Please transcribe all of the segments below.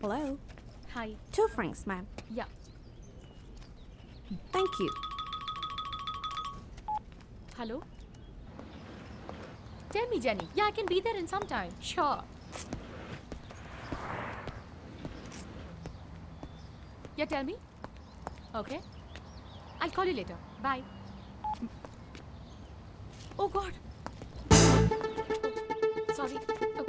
Hello. Hi. 2 francs, ma'am. Yeah. Thank you. Hello? Tell me, Jenny. Yeah, I can be there in some time. Sure. Yeah, tell me. Okay. I'll call you later. Bye. Oh, God. Oh, sorry. Oh.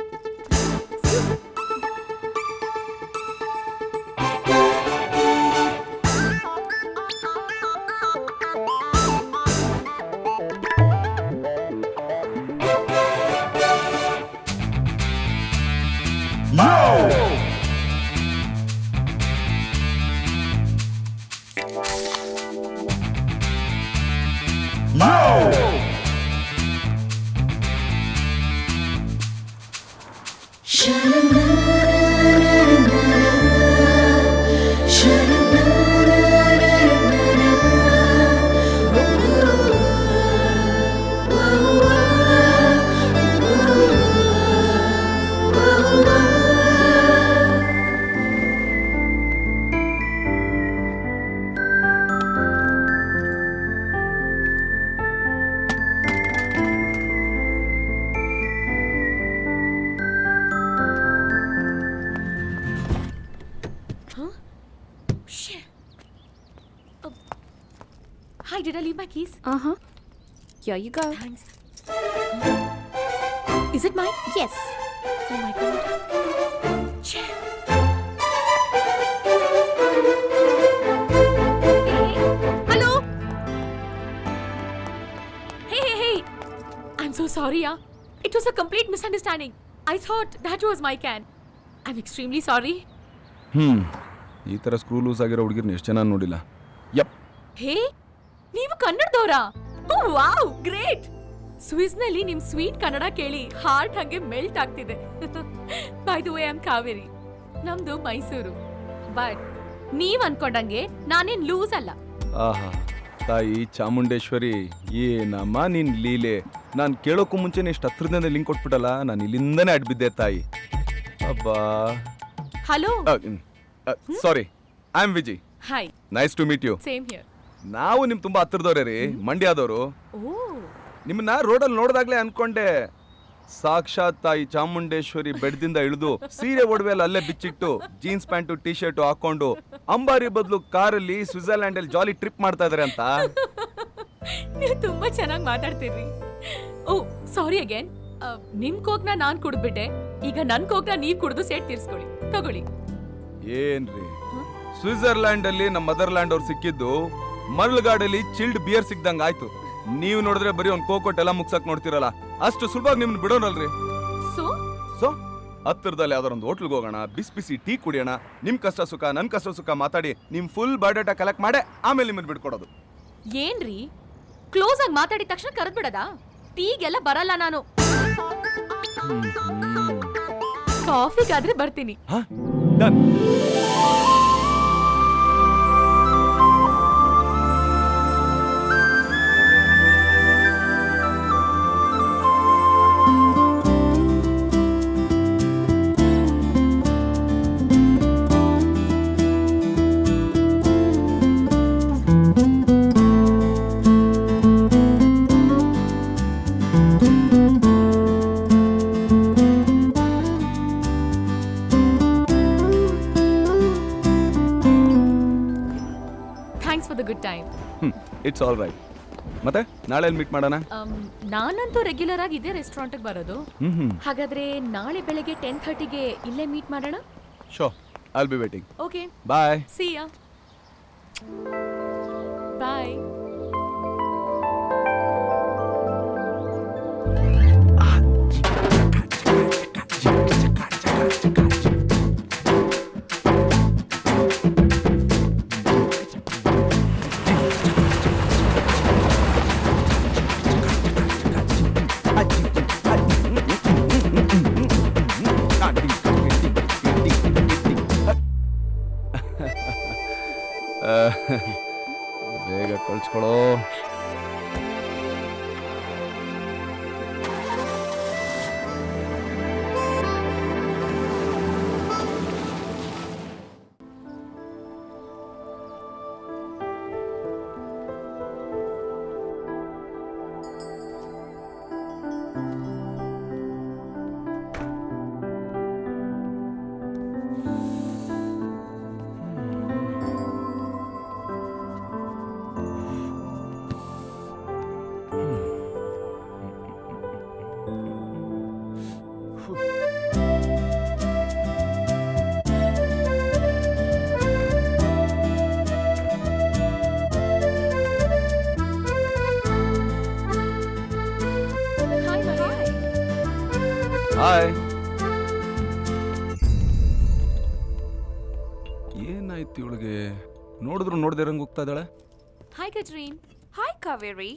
Huh? Shit. Oh. Hi, did I leave my keys? Uh-huh. Here you go. Thanks. Is it mine? Yes. Oh my God. Shit. Hello? Hey. I'm so sorry, yeah. It was a complete misunderstanding. I thought that was my can. I'm extremely sorry. ಈ ಥರ screw loose ಆಗಿರೋ ಹುಡುಗಿರ್ನ ಎಷ್ಟು ಜನ ನೋಡಿಲ್ಲ. ಯಪ್. ಹೇ, ನೀವು ಕನ್ನಡದವರಾ? ಓ wow, great. ಸ್ವಿಸ್ನಲ್ಲಿ ನಿಮ್ sweet Kannada ಕೇಳಿ heart ಹಂಗೆ ಮೆಲ್ಟ್ ಆಗ್ತಿದೆ. By the way I am Kaveri. ನಮ್ದು ಮೈಸೂರು. ಬಟ್ ನೀವ್ ಅನ್ಕೊಂಡಂಗೆ ನಾನೇನ್ ಲೂಸ್ ಅಲ್ಲ. ಆಹಾ, ತಾಯಿ ಚಾಮುಂಡೇಶ್ವರಿ, ಏನಮ್ಮ ನಿನ್ ಲೀಲೆ. ನಾನು ಕೇಳೋಕ್ಕೂ ಮುಂಚೆನೆ ಇಷ್ಟು ಹತ್ರದಿಂದ ಲಿಂಕ್ ಕೊಟ್ಬಿಟ್ಟಲ್ಲ, ನಾನು ಇಲ್ಲಿಂದನೇ ಅಡ್ಬಿದ್ದೆ ತಾಯಿ. ಅಬ್ಬಾ. Hello. Sorry, I am Viji. Hi. Nice to meet you. Same here. ನಾವು ನಿಮ್ ತುಂಬಾ ಹತ್ರದವ್ರೆ ರೀ, ಮಂಡ್ಯದವರು. ಓ. ನಿಮ್ಮನ್ನ ರೋಡಲ್ಲಿ ನೋಡಿದಾಗ್ಲೇ ಅನ್ಕೊಂಡೆ ಸಾಕ್ಷಾತ್ ತಾಯಿ ಚಾಮುಂಡೇಶ್ವರಿ ಬೆಡ್ದಿಂದ ಇಳಿದು ಸೀರೆ ಒಡವೆಲ್ಲ ಅಲ್ಲೇ ಬಿಚ್ಚಿಟ್ಟು ಜೀನ್ಸ್ ಪ್ಯಾಂಟು ಟಿ ಶರ್ಟ್ ಹಾಕೊಂಡು ಅಂಬಾರಿ ಬದಲು ಕಾರಲ್ಲಿ ಸ್ವಿಟ್ಜರ್ಲ್ಯಾಂಡ್ ಅಲ್ಲಿ ಜಾಲಿ ಟ್ರಿಪ್ ಮಾಡ್ತಾ ಇದಾರೆ ಅಂತ. ನೀವು ತುಂಬಾ ಚೆನ್ನಾಗಿ ಮಾತಾಡ್ತೀರಿ. ಓ ಸಾರಿ ಅಗೇನ್. ನಿಮ್ ಕೋಕ್ನ ನಾನ್ ಕುಡ್ದ್ಬಿಟ್ಟೆ. ಈಗ ನನ್ ಕೋಕ್ನ ನೀವ್ ಕುಡ್ದು ಸೇಟ್ ತೀರ್ಸ್ಕೊಳ್ಳಿ. ತಗೊಳ್ಳಿ. ಏನ್ರಿ, ಸ್ವಿಟ್ಜರ್ಲ್ಯಾಂಡ್ ಅಲ್ಲಿ ನಮ್ಮ ಮದರ್ಲ್ಯಾಂಡ್ ಅವ್ರು ಸಿಕ್ಕಿದ್ದು ಮರಳುಗಾಡಲ್ಲಿ ಚಿಲ್ಡ್ ಬಿಯರ್ ಸಿಕ್ದಂಗ ಆಯ್ತು. ನೀವು ನೋಡಿದ್ರೆ ಬರೀ ಒಂದ್ ಕೋಕೋಟ್ ಎಲ್ಲ ಮುಗ್ಸಕ್ ನೋಡ್ತಿರಲ್ಲ, ಅಷ್ಟು ಸುಲಭವಾಗಿ ನಿಮ್ನ ಬಿಡೋನಲ್ರಿ. ಸೊ ಹತ್ತಿರದಲ್ಲಿ ಯಾವ್ದಾರ ಒಂದು ಹೋಟ್ಲ್ಗೆ ಹೋಗೋಣ, ಬಿಸಿ ಬಿಸಿ ಟೀ ಕುಡಿಯೋಣ, ನಿಮ್ ಕಷ್ಟ ಸುಖ ನನ್ ಕಷ್ಟ ಸುಖ ಮಾತಾಡಿ ನಿಮ್ ಫುಲ್ ಬಯೋಡೇಟಾ ಕಲೆಕ್ಟ್ ಮಾಡೇ ಆಮೇಲೆ ನಿಮ್ಮನ್ನ ಬಿಡ್ಕೊಡೋದು. ಏನ್ರಿ, ಕ್ಲೋಸ್ ಆಗಿ ಮಾತಾಡಿದ ತಕ್ಷಣ ಕರೆದ್ ಬಿಡದ? ಟೀಗೆಲ್ಲ ಬರಲ್ಲ ನಾನು. ಕಾಫಿಗಾದ್ರೆ ಬರ್ತೀನಿ. Done. Thanks for the good time. It's all right. ಮತ್ತೆ ನಾಳೆ ಮೀಟ್ ಮಾಡೋಣ. ನಾನಂತೂ ರೆಗ್ಯುಲರ್ ಆಗಿ ಇದೇ ರೆಸ್ಟೋರೆಂಟ್ಗೆ ಬರೋದು. ಹಾಗಾದ್ರೆ ನಾಳೆ ಬೆಳಗ್ಗೆ 10:30ಗೆ ಇಲ್ಲೇ ಮೀಟ್ ಮಾಡೋಣ. Sure, I will be waiting. Okay, bye. See ya. Bye. ಬೇಗ ಕಳ್ಸ್ಕೊಡು. Hi hi. ಏನಾಯ್ತು ಇವಳಿಗೆ? ನೋಡಿದ್ರು ನೋಡ್ದೆ ಇರಂಗ್ ಹೋಗ್ತಾ ಇದ್ದಾಳೆ. Hi Katrin. Hi, Kaveri.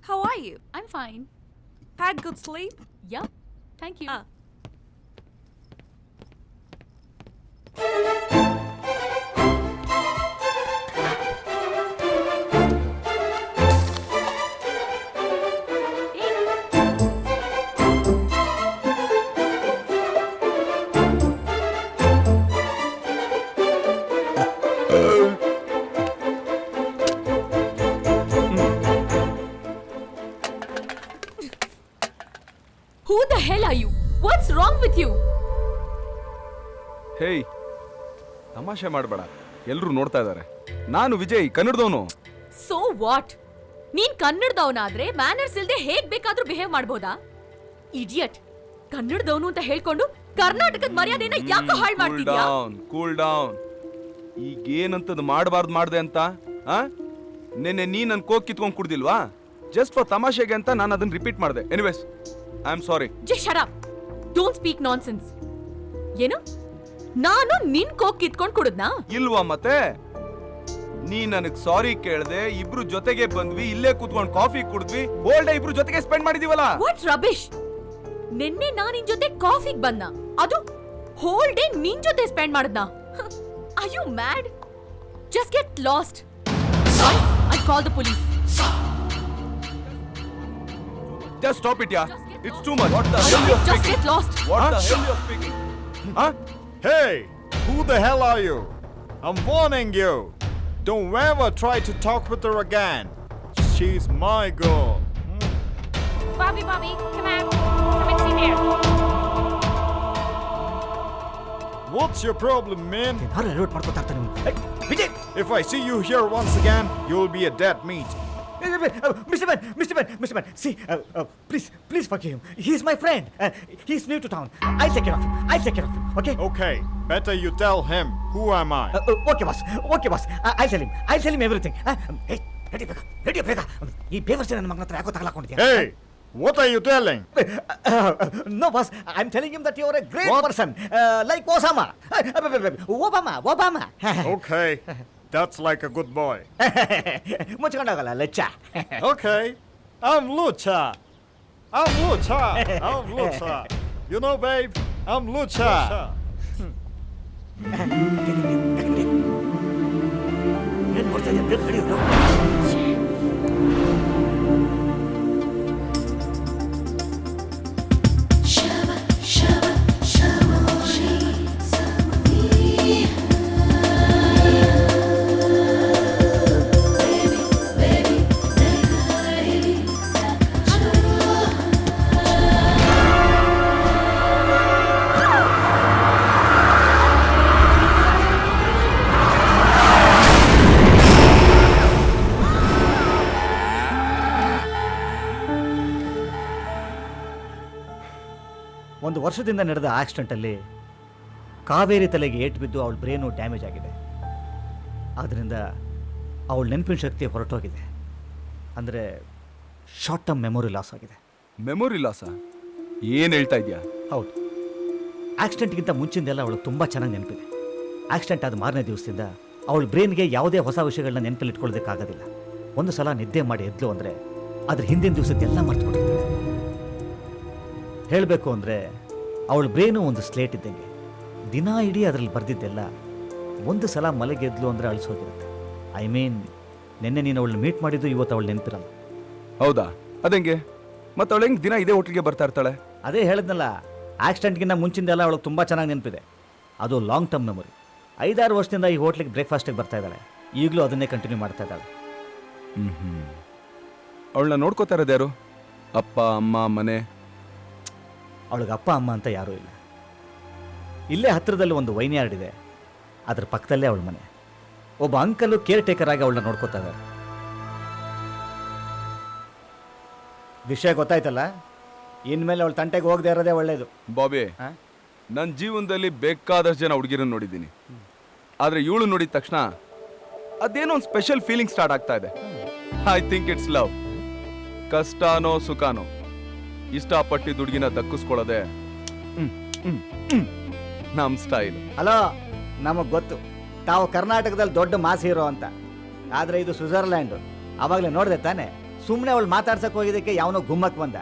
How are you? I am fine. Had good sleep? Yeah, thank you. Ah. Who the hell are you? What's wrong with you? ಹೇಯ್, ತಮಾಷೆ ಮಾಡಬೇಡ. ಎಲ್ಲರೂ ನೋಡ್ತಾ ಇದ್ದಾರೆ. ನಾನು ವಿಜಯ್, ಕನ್ನಡದವನು. So what? ನೀನ್ ಕನ್ನಡದವನಾದ್ರೆ ಮ್ಯಾನರ್ಸ್ ಇಲ್ದೆ ಹೇಗ್ ಬೇಕಾದ್ರೂ ಬಿಹೇವ್ ಮಾಡ್ಬೋದಾ? ಇಡಿಯಟ್. ಕನ್ನಡದವನು ಅಂತ ಹೇಳ್ಕೊಂಡು ಕರ್ನಾಟಕದ ಮರ್ಯಾದೆನ ಯಾಕೆ ಹಾಳು ಮಾಡ್ತಿದ್ಯಾ? Cool down. ಈಗ ಏನಂತದ್ ಮಾಡಬಾರ್ದು ಮಾಡ್ದೆ ಅಂತ? ನೆನ್ನೆ ನೀ ನನ್ ಕೋಕ್ ಕಿತ್ಕೊಂಡ್ ಕುಡ್ದಿಲ್ವಾ? ಜಸ್ಟ್ ಫಾರ್ ತಮಾಷೆಗೆ ಅಂತ ನಾನು ಅದನ್ನ ರಿಪೀಟ್ ಮಾಡಿದೆ. Anyways, I am sorry. Just shut up. Don't speak nonsense. ಏನು? ನಾನು ನಿನ್ ಕೋಕ್ ಕಿತ್ಕೊಂಡ್ ಕುಡಿದ್ನಾ? ಇಲ್ವಾ ಮತ್ತೆ? ನೀ ನನಗ್ ಸಾರಿ ಕೇಳ್ದೆ, ಇಬ್ರು ಜೊತೆಗೆ ಬಂದ್ವಿ, ಇಲ್ಲೇ ಕೂತ್ಕೊಂಡು ಕಾಫಿ ಕುಡಿದ್ವಿ, ಹೋಲ್ ಡೇ ಇಬ್ರು ಜೊತೆಗೆ ಸ್ಪೆಂಡ್ ಮಾಡಿದೀವಲ್ಲ. What rubbish. ನಿನ್ನೆ ನಾನ್ ನಿನ್ ಜೊತೆ ಕಾಫಿಗ್ ಬಂದ, ಅದು ಹೋಲ್ ಡೇ ನಿನ್ ಜೊತೆ spend ಮಾಡದ್ನಾ? Are you mad? Just get lost. I'll call the police. Just stop it, yeah. Just get It's lost. too much. What the hell you're Just speaking? get lost. What the hell you're speaking? Huh? Hey, who the hell are you? I'm warning you. Don't ever try to talk with her again. She's my girl. Bobby, come out. Come and see there. What's your problem, man? ಯಾರು ಎಲ್ವಟ್ ಮಾಡ್ಕೊತಾ ಇರ್ತಾನೆ ಇವನು? Vijay, If I see you here once again, you'll be a dead meat. Mr. Man, see, please forgive him. He's my friend. He's new to town. I'll take care of him. Okay? Okay, better you tell him. Who am I? Okay, boss. I'll tell him everything. Hey, ready, ಬೇಗ. ಈ ಬೇವರ್ಸಿ ನನ್ನ ಮಗನ ಹತ್ರ ಯಾಕೋ ತಗಲಾಕೊಂಡಿದ್ಯಾ? Hey, what are you telling? No, boss. I'm telling him that you're a great What? person. Like Osama. Obama. Okay, that's like a good boy. ಮುಚ್ಕೊಂಡೋಗಲ್ಲ lachha. Okay, I'm Lucha. You know, babe, I'm Lucha. ಏನ್ ಮಾಡ್ತಾ ಇದ್ಯಾ? ಒಂದು ವರ್ಷದಿಂದ ನಡೆದ ಆಕ್ಸಿಡೆಂಟಲ್ಲಿ ಕಾವೇರಿ ತಲೆಗೆ ಏಟು ಬಿದ್ದು ಅವಳ ಬ್ರೇನು ಡ್ಯಾಮೇಜ್ ಆಗಿದೆ. ಆದ್ದರಿಂದ ಅವಳ ನೆನಪಿನ ಶಕ್ತಿ ಹೊರಟೋಗಿದೆ. ಅಂದರೆ ಶಾರ್ಟ್ ಟರ್ಮ್ ಮೆಮೊರಿ ಲಾಸ್ ಆಗಿದೆ. ಮೆಮೊರಿ ಲಾಸ? ಏನ್ ಹೇಳ್ತಾ ಇದ್ಯಾ? ಹೌದು, ಆಕ್ಸಿಡೆಂಟ್ಗಿಂತ ಮುಂಚಿಂದೆಲ್ಲ ಅವಳು ತುಂಬ ಚೆನ್ನಾಗಿ ನೆನಪಿದೆ. ಆಕ್ಸಿಡೆಂಟ್ ಆದ ಮಾರನೇ ದಿವಸದಿಂದ ಅವಳ ಬ್ರೈನ್ಗೆ ಯಾವುದೇ ಹೊಸ ವಿಷಯಗಳನ್ನ ನೆನಪಲ್ಲಿ ಇಟ್ಕೊಳ್ಳೋದಕ್ಕಾಗೋದಿಲ್ಲ. ಒಂದು ಸಲ ನಿದ್ದೆ ಮಾಡಿ ಎದ್ಲು ಅಂದರೆ ಅದ್ರ ಹಿಂದಿನ ದಿವಸದ್ದೆಲ್ಲ ಮರ್ತುಬಿಟ್ಟಿರ್ತಾಳೆ. ಹೇಳಬೇಕು ಅಂದರೆ ಅವಳ ಬ್ರೈನು ಒಂದು ಸ್ಲೇಟ್ ಇದ್ದಂಗೆ. ದಿನ ಇಡೀ ಅದರಲ್ಲಿ ಬರೆದಿದ್ದೆಲ್ಲ ಒಂದು ಸಲ ಮಲಗೆದ್ಲು ಅಂದರೆ ಅಳಿಸೋಗಿರುತ್ತೆ. ಐ ಮೀನ್, ನಿನ್ನೆ ನೀನು ಅವಳನ್ನ ಮೀಟ್ ಮಾಡಿದ್ದು ಇವತ್ತು ಅವಳು ನೆನಪಿರಲ್ಲ. ಹೌದಾ? ಅದಂಗೆ? ಮತ್ತೆ ಅವಳು ಹೆಂಗೆ ದಿನ ಇದೇ ಹೋಟ್ಲಿಗೆ ಬರ್ತಾ ಇರ್ತಾಳೆ? ಅದೇ ಹೇಳಿದ್ನಲ್ಲ, ಆಕ್ಸಿಡೆಂಟ್ಗಿಂತ ಮುಂಚಿಂದೆಲ್ಲ ಅವಳಿಗೆ ತುಂಬ ಚೆನ್ನಾಗಿ ನೆನಪಿದೆ. ಅದು ಲಾಂಗ್ ಟರ್ಮ್ ಮೆಮೊರಿ. 5-6 ವರ್ಷದಿಂದ ಈ ಹೋಟ್ಲಿಗೆ ಬ್ರೇಕ್ಫಾಸ್ಟಿಗೆ ಬರ್ತಾ ಇದ್ದಾಳೆ. ಈಗಲೂ ಅದನ್ನೇ ಕಂಟಿನ್ಯೂ ಮಾಡ್ತಾ ಇದ್ದಾಳೆ. ಅವಳನ್ನ ನೋಡ್ಕೋತಾ ಇರೋದು ಯಾರು? ಅಪ್ಪ ಅಮ್ಮ ಮನೆ? ಅವಳಿಗೆ ಅಪ್ಪ ಅಮ್ಮ ಅಂತ ಯಾರೂ ಇಲ್ಲ. ಇಲ್ಲೇ ಹತ್ತಿರದಲ್ಲಿ ಒಂದು ವೈನ್ ಯಾರ್ಡ್ ಇದೆ, ಅದ್ರ ಪಕ್ಕದಲ್ಲೇ ಅವಳ ಮನೆ. ಒಬ್ಬ ಅಂಕಲು ಕೇರ್ ಟೇಕರ್ ಆಗಿ ಅವಳನ್ನ ನೋಡ್ಕೋತಾ ಇದ್ದಾರೆ. ವಿಷಯ ಗೊತ್ತಾಯ್ತಲ್ಲ, ಇನ್ಮೇಲೆ ಅವಳ ತಂಟೆಗೆ ಹೋಗದೆ ಇರೋದೇ ಒಳ್ಳೇದು. ಬಾಬಿ, ಆ? ನನ್ನ ಜೀವನದಲ್ಲಿ ಬೇಕಾದಷ್ಟು ಜನ ಹುಡುಗಿರನ್ನ ನೋಡಿದ್ದೀನಿ, ಆದ್ರೆ ಇವಳು ನೋಡಿದ ತಕ್ಷಣ ಅದೇನೋ ಒಂದು ಸ್ಪೆಷಲ್ ಫೀಲಿಂಗ್ ಸ್ಟಾರ್ಟ್ ಆಗ್ತಾ ಇದೆ. I think it's love. ಕಷ್ಟನೋ ಸುಖನೋ ಇಷ್ಟಪಟ್ಟಿದ್ದ ಹುಡುಗಿನ ದಕ್ಕಿಸ್ಕೊಳ್ಳೋದೆ ನಮ್ ಸ್ಟೈಲ್. ಹಲೋ, ನಮಗೆ ಗೊತ್ತು ತಾವು ಕರ್ನಾಟಕದಲ್ಲಿ ದೊಡ್ಡ ಮಾಸ್ ಹೀರೋ ಅಂತ, ಆದರೆ ಇದು ಸ್ವಿಟ್ಜರ್ಲ್ಯಾಂಡು. ಅವಾಗಲೇ ನೋಡಿದೆ ತಾನೆ, ಸುಮ್ಮನೆ ಅವಳು ಮಾತಾಡ್ಸಕ್ ಹೋಗಿದ್ದಕ್ಕೆ ಯಾವನೋ ಗುಮ್ಮಕ್ ಬಂದ,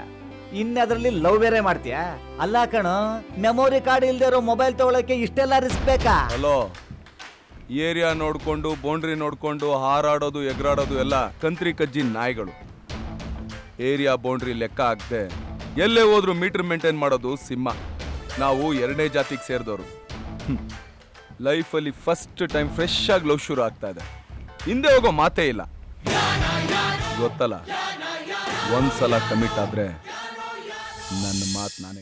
ಇನ್ನದರಲ್ಲಿ ಲವ್ ಬೇರೆ ಮಾಡ್ತೀಯಾ? ಅಲ್ಲ ಕಣೋ, ಮೆಮೊರಿ ಕಾರ್ಡ್ ಇಲ್ದೇ ಇರೋ ಮೊಬೈಲ್ ತಗೊಳಕ್ಕೆ ಇಷ್ಟೆಲ್ಲ ರಿಸ್ಕ್ ಬೇಕಾ? ಹಲೋ, ಏರಿಯಾ ನೋಡ್ಕೊಂಡು ಬೌಂಡ್ರಿ ನೋಡ್ಕೊಂಡು ಹಾರಾಡೋದು ಎಗರಾಡೋದು ಎಲ್ಲ ಕಂತ್ರಿ ಕಜ್ಜಿ ನಾಯಿಗಳು. ಏರಿಯಾ ಬೌಂಡ್ರಿ ಲೆಕ್ಕ ಆಗದೆ ಎಲ್ಲೇ ಹೋದ್ರು ಮೀಟರ್ ಮೇಂಟೈನ್ ಮಾಡೋದು ಸಿಂಹ. ನಾವು ಎರಡನೇ ಜಾತಿಗೆ ಸೇರಿದವರು. ಲೈಫಲ್ಲಿ ಫಸ್ಟ್ ಟೈಮ್ ಫ್ರೆಶ್ ಆಗಿ ಲವ್ ಶುರು ಆಗ್ತಾ ಇದೆ. ಹಿಂದೆ ಹೋಗೋ ಮಾತೇ ಇಲ್ಲ, ಗೊತ್ತಲ್ಲ. ಒಂದ್ಸಲ ಕಮಿಟ್ ಆದ್ರೆ ನನ್ನ ಮಾತು ನಾನೇ